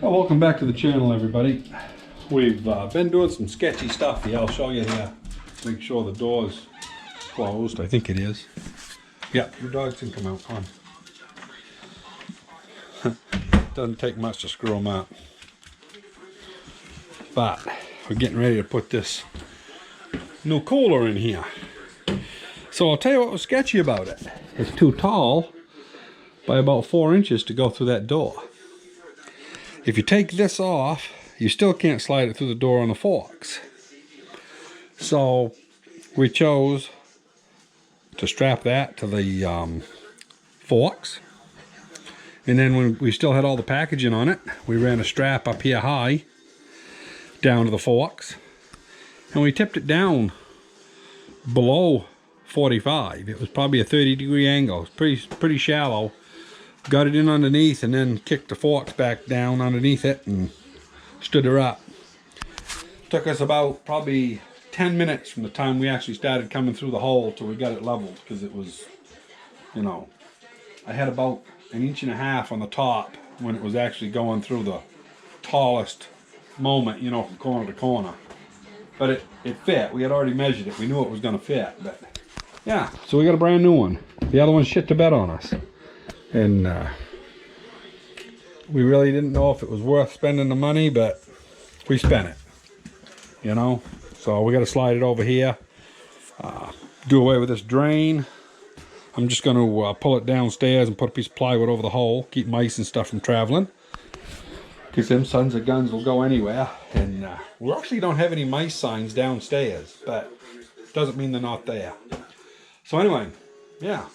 Well, welcome back to the channel, everybody. We've been doing some sketchy stuff here. I'll show you here. Make sure the door's closed. I think it is. Yeah, your dogs can come out. Come on. Doesn't take much to screw them up. But we're getting ready to put this new cooler in here. So I'll tell you what was sketchy about it. It's too tall by about 4 inches to go through that door. If you take this off, you still can't slide it through the door on the forks. So we chose to strap that to the forks. And then when we still had all the packaging on it, we ran a strap up here high down to the forks. And we tipped it down below 45. It was probably a 30-degree angle. It's pretty shallow. Got it in underneath and then kicked the forks back down underneath it and stood her up. Took us about probably 10 minutes from the time we actually started coming through the hole till we got it leveled, because it was, you know, I had about 1.5 inches on the top when it was actually going through the tallest moment, you know, from corner to corner. But it fit. We had already measured it. We knew it was going to fit. But yeah, so we got a brand new one. The other one shit the bed on us. And we really didn't know if it was worth spending the money, but we spent it, you know. So we got to slide it over here, do away with this drain. I'm just going to pull it downstairs and put a piece of plywood over the hole, keep mice and stuff from traveling, because them sons of guns will go anywhere. And we actually don't have any mice signs downstairs, but doesn't mean they're not there. So anyway, yeah.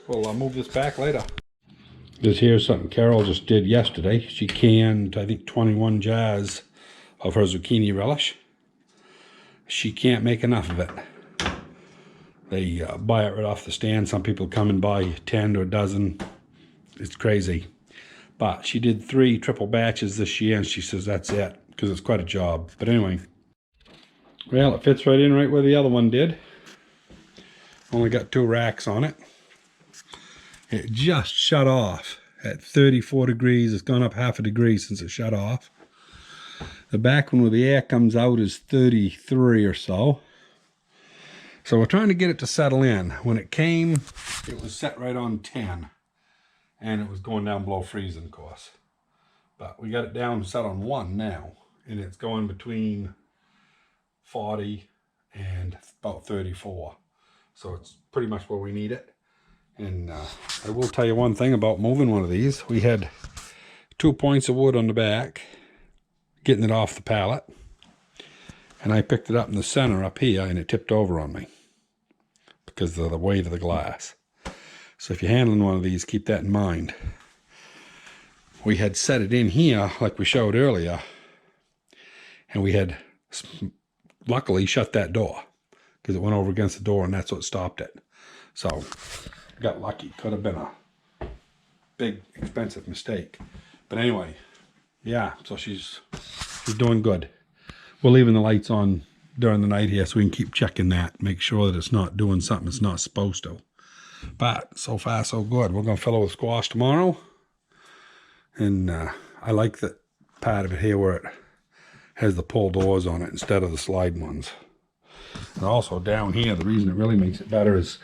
We'll move this back later. This here's something Carol just did yesterday. She canned, I think, 21 jars of her zucchini relish. She can't make enough of it. They buy it right off the stand. Some people come and buy 10 to a dozen. It's crazy. But she did 3 triple batches this year, and she says that's it, because it's quite a job. But anyway, well, it fits right in right where the other one did. Only got 2 racks on it. It just shut off at 34 degrees. It's gone up 0.5 degree since it shut off. The back one where the air comes out is 33 or so. So we're trying to get it to settle in. When it came, it was set right on 10. And it was going down below freezing, of course. But we got it down set on 1 now. And it's going between 40 and about 34. So it's pretty much where we need it. And I will tell you one thing about moving one of these. We had 2 points of wood on the back, getting it off the pallet. And I picked it up in the center up here, and it tipped over on me because of the weight of the glass. So if you're handling one of these, keep that in mind. We had set it in here like we showed earlier, and we had luckily shut that door because it went over against the door, and that's what stopped it. So got lucky. Could have been a big expensive mistake, but anyway, yeah, so she's doing good. We're leaving the lights on during the night here so we can keep checking that, make sure that it's not doing something it's not supposed to. But so far so good. We're gonna fill it with squash tomorrow, and I like that part of it here where it has the pull doors on it instead of the slide ones. And also down here, the reason it really makes it better is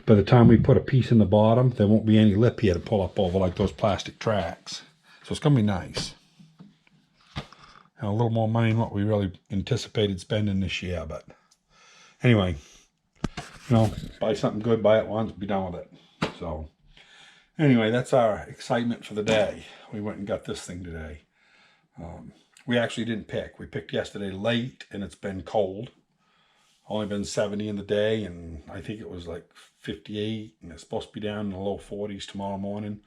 by the time we put a piece in the bottom, there won't be any lip here to pull up over like those plastic tracks. So it's going to be nice. And a little more money than what we really anticipated spending this year. But anyway, you know, buy something good, buy it once, be done with it. So anyway, that's our excitement for the day. We went and got this thing today. We actually didn't pick. We picked yesterday late, and it's been cold. Only been 70 in the day, and I think it was like 58, and it's supposed to be down in the low 40s tomorrow morning,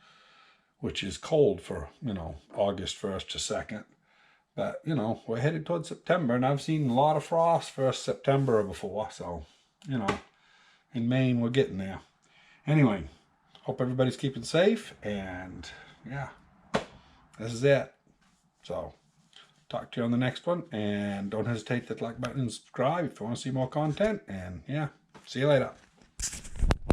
which is cold for, you know, August 1st to 2nd. But, you know, we're headed towards September, and I've seen a lot of frost for September before, so, you know, in Maine, we're getting there. Anyway, hope everybody's keeping safe, and, yeah, this is it. So talk to you on the next one, and don't hesitate to hit the like button and subscribe if you want to see more content, and yeah, see you later.